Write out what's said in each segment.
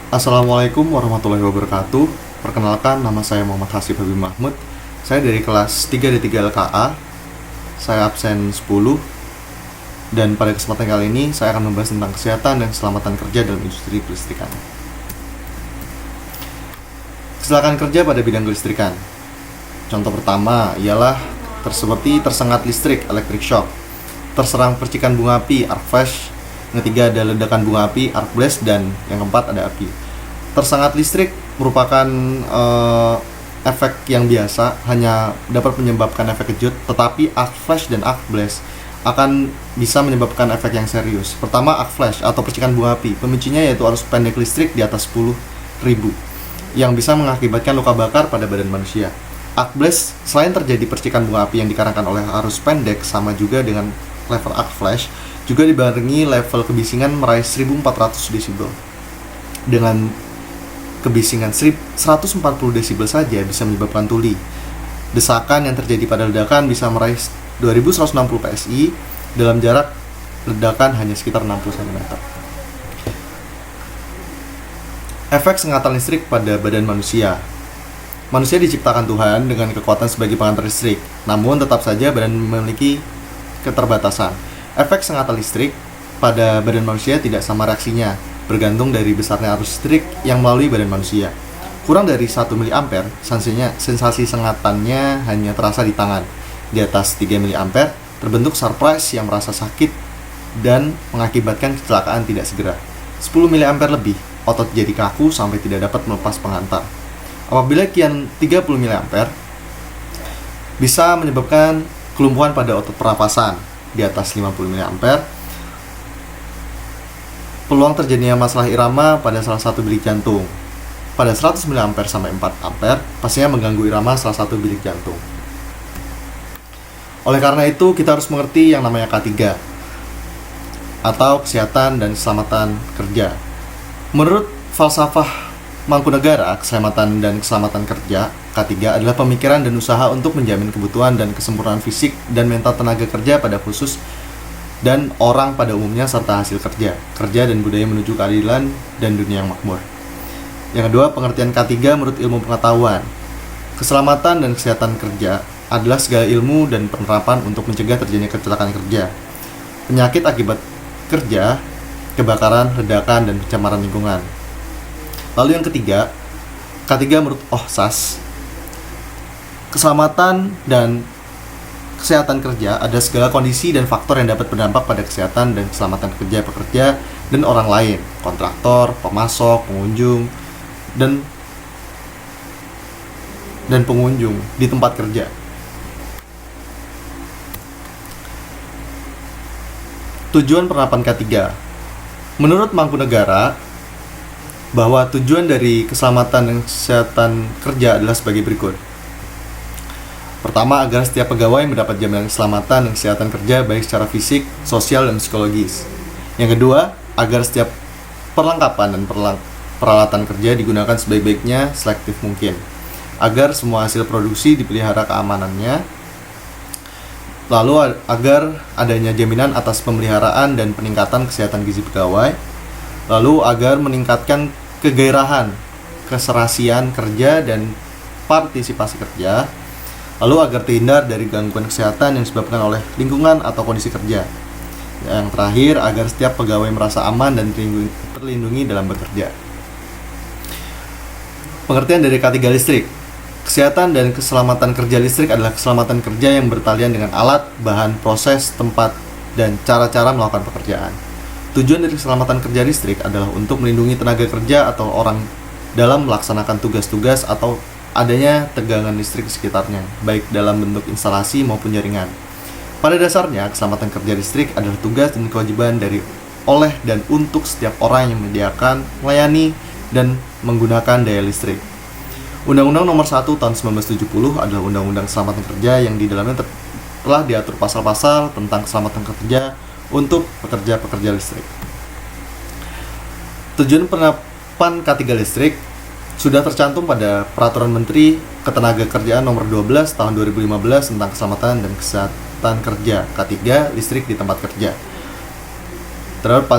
Assalamualaikum warahmatullahi wabarakatuh. Perkenalkan, nama saya Muhammad Hasib Habib Mahmud. Saya dari kelas 3D3 LKA. Saya absen 10. Dan pada kesempatan kali ini saya akan membahas tentang kesehatan dan keselamatan kerja dalam industri kelistrikan. Kecelakaan kerja pada bidang kelistrikan. Contoh pertama ialah seperti tersengat listrik, electric shock, terserang percikan bunga api, arc flash. Yang ketiga ada ledakan bunga api, arc blast, dan yang keempat ada api. Tersengat listrik merupakan efek yang biasa, hanya dapat menyebabkan efek kejut, tetapi arc flash dan arc blast akan bisa menyebabkan efek yang serius. Pertama, arc flash atau percikan bunga api. Pemicunya yaitu arus pendek listrik di atas 10.000 yang bisa mengakibatkan luka bakar pada badan manusia. Arc blast selain terjadi percikan bunga api yang dikarenakan oleh arus pendek, sama juga dengan level arc flash, juga dibarengi level kebisingan meraih 1400 desibel. Dengan kebisingan 140 desibel saja bisa menyebabkan tuli. Desakan yang terjadi pada ledakan bisa meraih 2160 PSI dalam jarak ledakan hanya sekitar 60 cm. Efek sengatan listrik pada badan manusia. Manusia diciptakan Tuhan dengan kekuatan sebagai pengantar listrik, namun tetap saja badan memiliki keterbatasan. Efek sengatan listrik pada badan manusia tidak sama reaksinya, bergantung dari besarnya arus listrik yang melalui badan manusia. Kurang dari 1 mA, sensasi sengatannya hanya terasa di tangan. Di atas 3 mA, terbentuk surprise yang merasa sakit dan mengakibatkan kecelakaan tidak segera. 10 mA lebih, otot jadi kaku sampai tidak dapat melepas penghantar. Apabila kian 30 mA, bisa menyebabkan kelumpuhan pada otot pernapasan. Di atas 50 mA, peluang terjadinya masalah irama pada salah satu bilik jantung. Pada 100 mA sampai 4 ampere, pastinya mengganggu irama salah satu bilik jantung. Oleh karena itu, kita harus mengerti yang namanya K3 atau kesehatan dan keselamatan kerja. Menurut falsafah Mangkunegara, keselamatan dan keselamatan kerja K3 adalah pemikiran dan usaha untuk menjamin kebutuhan dan kesempurnaan fisik dan mental tenaga kerja pada khusus dan orang pada umumnya, serta hasil kerja dan budaya menuju keadilan dan dunia yang makmur. Yang kedua, pengertian K3 menurut ilmu pengetahuan. Keselamatan dan kesehatan kerja adalah segala ilmu dan penerapan untuk mencegah terjadinya kecelakaan kerja, penyakit akibat kerja, kebakaran, ledakan, dan pencemaran lingkungan. Lalu yang ketiga, K3 menurut OHSAS. Keselamatan dan kesehatan kerja ada segala kondisi dan faktor yang dapat berdampak pada kesehatan dan keselamatan kerja pekerja dan orang lain, kontraktor, pemasok, pengunjung, dan pengunjung di tempat kerja. Tujuan penerapan K3. Menurut Mangkunegara, bahwa tujuan dari keselamatan dan kesehatan kerja adalah sebagai berikut. Pertama, agar setiap pegawai mendapat jaminan keselamatan dan kesehatan kerja baik secara fisik, sosial, dan psikologis. Yang kedua, agar setiap perlengkapan dan peralatan kerja digunakan sebaik-baiknya, selektif mungkin, agar semua hasil produksi dipelihara keamanannya. Lalu agar adanya jaminan atas pemeliharaan dan peningkatan kesehatan gizi pegawai. Lalu agar meningkatkan kegairahan, keserasian kerja, dan partisipasi kerja. Lalu agar terhindar dari gangguan kesehatan yang disebabkan oleh lingkungan atau kondisi kerja. Yang terakhir, agar setiap pegawai merasa aman dan terlindungi dalam bekerja. Pengertian dari K3 listrik. Kesehatan dan keselamatan kerja listrik adalah keselamatan kerja yang bertalian dengan alat, bahan, proses, tempat, dan cara-cara melakukan pekerjaan. Tujuan dari keselamatan kerja listrik adalah untuk melindungi tenaga kerja atau orang dalam melaksanakan tugas-tugas atau adanya tegangan listrik di sekitarnya, baik dalam bentuk instalasi maupun jaringan. Pada dasarnya, keselamatan kerja listrik adalah tugas dan kewajiban oleh dan untuk setiap orang yang menyediakan, melayani, dan menggunakan daya listrik. Undang-Undang Nomor 1 Tahun 1970 adalah Undang-Undang Keselamatan Kerja yang di dalamnya telah diatur pasal-pasal tentang keselamatan kerja untuk pekerja-pekerja listrik. Tujuan penerapan K3 listrik sudah tercantum pada Peraturan Menteri Ketenagakerjaan Nomor 12 Tahun 2015 tentang keselamatan dan kesehatan kerja K3 listrik di tempat kerja. terhadap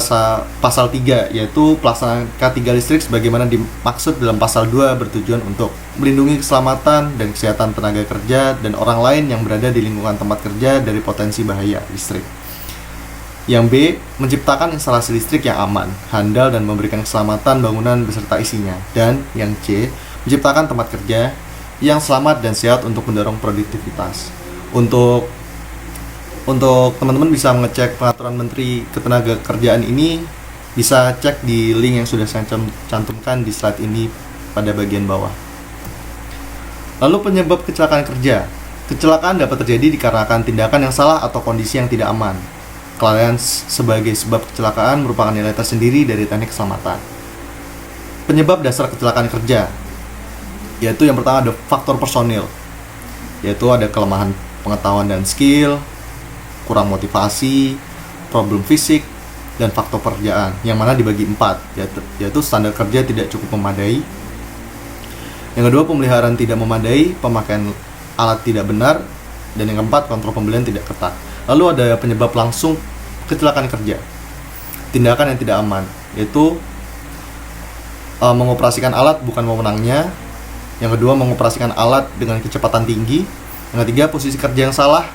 pasal 3, yaitu pelaksanaan K3 listrik sebagaimana dimaksud dalam pasal 2 bertujuan untuk melindungi keselamatan dan kesehatan tenaga kerja dan orang lain yang berada di lingkungan tempat kerja dari potensi bahaya listrik. Yang B, menciptakan instalasi listrik yang aman, handal dan memberikan keselamatan bangunan beserta isinya. Dan yang C, menciptakan tempat kerja yang selamat dan sehat untuk mendorong produktivitas. Untuk teman-teman bisa mengecek peraturan Menteri Ketenagakerjaan ini, bisa cek di link yang sudah saya cantumkan di slide ini pada bagian bawah. Lalu penyebab kecelakaan kerja. Kecelakaan dapat terjadi dikarenakan tindakan yang salah atau kondisi yang tidak aman. Kelalaian sebagai sebab kecelakaan merupakan nilai tersendiri dari teknik keselamatan. Penyebab dasar kecelakaan kerja, yaitu yang pertama ada faktor personil, yaitu ada kelemahan pengetahuan dan skill, kurang motivasi, problem fisik, dan faktor pekerjaan, yang mana dibagi 4, yaitu standar kerja tidak cukup memadai. Yang kedua, pemeliharaan tidak memadai, pemakaian alat tidak benar, dan yang keempat, kontrol pembelian tidak ketat. Lalu ada penyebab langsung kecelakaan kerja, tindakan yang tidak aman, yaitu mengoperasikan alat bukan wewenangnya. Yang kedua, mengoperasikan alat dengan kecepatan tinggi. Yang ketiga, posisi kerja yang salah.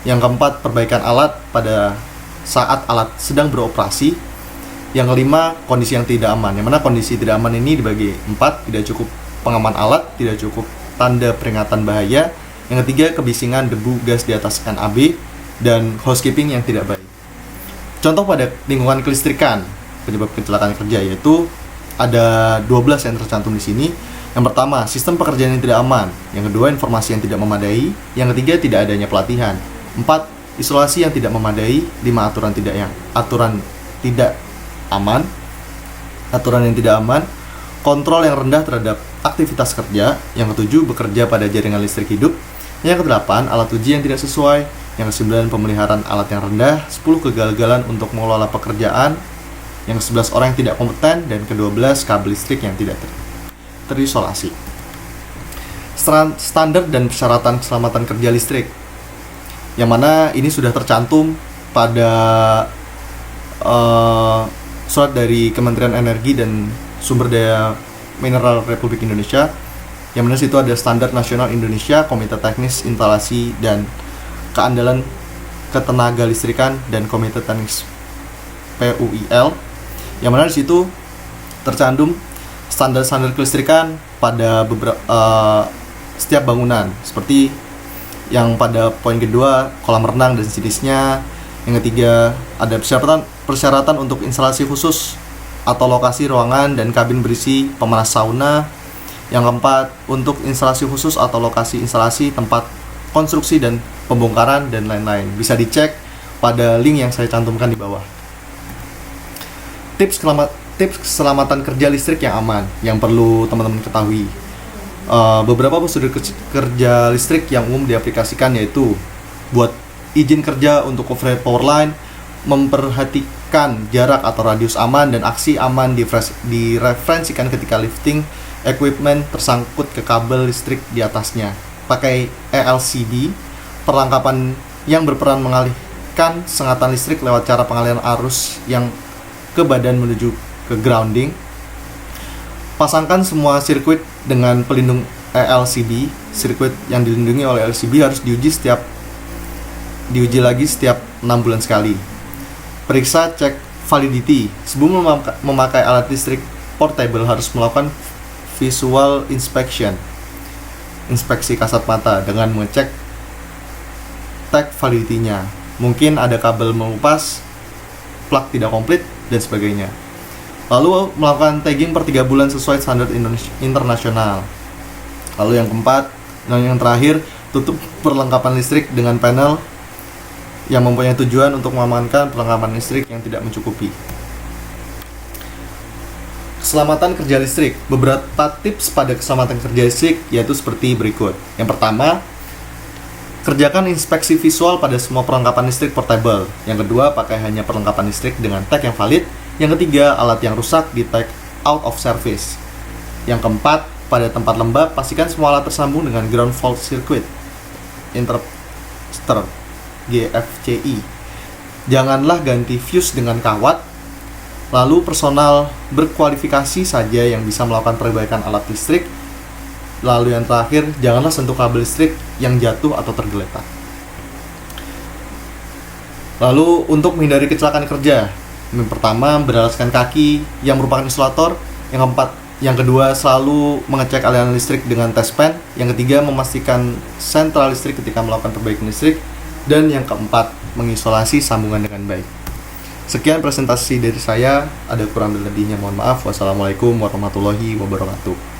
Yang keempat, perbaikan alat pada saat alat sedang beroperasi. Yang kelima, kondisi yang tidak aman, yang mana kondisi tidak aman ini dibagi 4, tidak cukup pengaman alat, tidak cukup tanda peringatan bahaya. Yang ketiga, kebisingan, debu, gas di atas NAB, dan housekeeping yang tidak baik. Contoh pada lingkungan kelistrikan, penyebab kecelakaan kerja, yaitu ada 12 yang tercantum di sini. Yang pertama, sistem pekerjaan yang tidak aman. Yang kedua, informasi yang tidak memadai. Yang ketiga, tidak adanya pelatihan. 4. Isolasi yang tidak memadai. 5. Aturan tidak aman. Aturan yang tidak aman. Kontrol yang rendah terhadap aktivitas kerja. Yang ketujuh, bekerja pada jaringan listrik hidup. Yang kedelapan, alat uji yang tidak sesuai. Yang kesembilan, pemeliharaan alat yang rendah. 10. Kegagalan untuk mengelola pekerjaan. Yang ke-11, orang yang tidak kompeten. Dan ke-12, kabel listrik yang tidak terisolasi. Standar dan persyaratan keselamatan kerja listrik, yang mana ini sudah tercantum pada surat dari Kementerian Energi dan Sumber Daya Mineral Republik Indonesia, yang mana situ ada Standar Nasional Indonesia, Komite Teknis Instalasi dan Keandalan Ketenaga Listrikan, dan Komite Teknis PUIL, yang mana di situ tercantum standar-standar kelistrikan pada setiap bangunan, seperti yang pada poin kedua, kolam renang dan sejenisnya. Yang ketiga, ada persyaratan untuk instalasi khusus atau lokasi ruangan dan kabin berisi pemanas sauna. Yang keempat, untuk instalasi khusus atau lokasi instalasi tempat konstruksi dan pembongkaran dan lain-lain. Bisa dicek pada link yang saya cantumkan di bawah. Tips keselamatan kerja listrik yang aman yang perlu teman-teman ketahui. Beberapa prosedur kerja listrik yang umum diaplikasikan, yaitu buat izin kerja untuk overhead power line, memperhatikan jarak atau radius aman dan aksi aman direferensikan ketika lifting equipment tersangkut ke kabel listrik di atasnya. Pakai ELCD, perlengkapan yang berperan mengalihkan sengatan listrik lewat cara pengalihan arus yang ke badan menuju ke grounding. Pasangkan semua sirkuit dengan pelindung ELCD. Sirkuit yang dilindungi oleh ELCD harus diuji lagi setiap 6 bulan sekali. Periksa cek validity. Sebelum memakai alat listrik portable harus melakukan visual inspection, inspeksi kasat mata, dengan mengecek tag validity-nya. Mungkin ada kabel mengupas, plug tidak komplit, dan sebagainya. Lalu melakukan tagging per 3 bulan sesuai standar internasional. Lalu yang keempat, dan yang terakhir, tutup perlengkapan listrik dengan panel yang mempunyai tujuan untuk mengamankan perlengkapan listrik yang tidak mencukupi. Keselamatan kerja listrik. Beberapa tips pada keselamatan kerja listrik yaitu seperti berikut. Yang pertama, kerjakan inspeksi visual pada semua perlengkapan listrik portable. Yang kedua, pakai hanya perlengkapan listrik dengan tag yang valid. Yang ketiga, alat yang rusak di tag out of service. Yang keempat, pada tempat lembab, pastikan semua alat tersambung dengan ground fault circuit interrupter GFCI. Janganlah ganti fuse dengan kawat. Lalu personal berkualifikasi saja yang bisa melakukan perbaikan alat listrik. Lalu yang terakhir, janganlah sentuh kabel listrik yang jatuh atau tergeletak. Lalu untuk menghindari kecelakaan kerja, yang pertama, beralaskan kaki yang merupakan isolator. Yang kedua, selalu mengecek aliran listrik dengan tes pen. Yang ketiga, memastikan sentral listrik ketika melakukan perbaikan listrik. Dan yang keempat, mengisolasi sambungan dengan baik. Sekian presentasi dari saya, ada kurang dan lebihnya mohon maaf. Wassalamualaikum warahmatullahi wabarakatuh.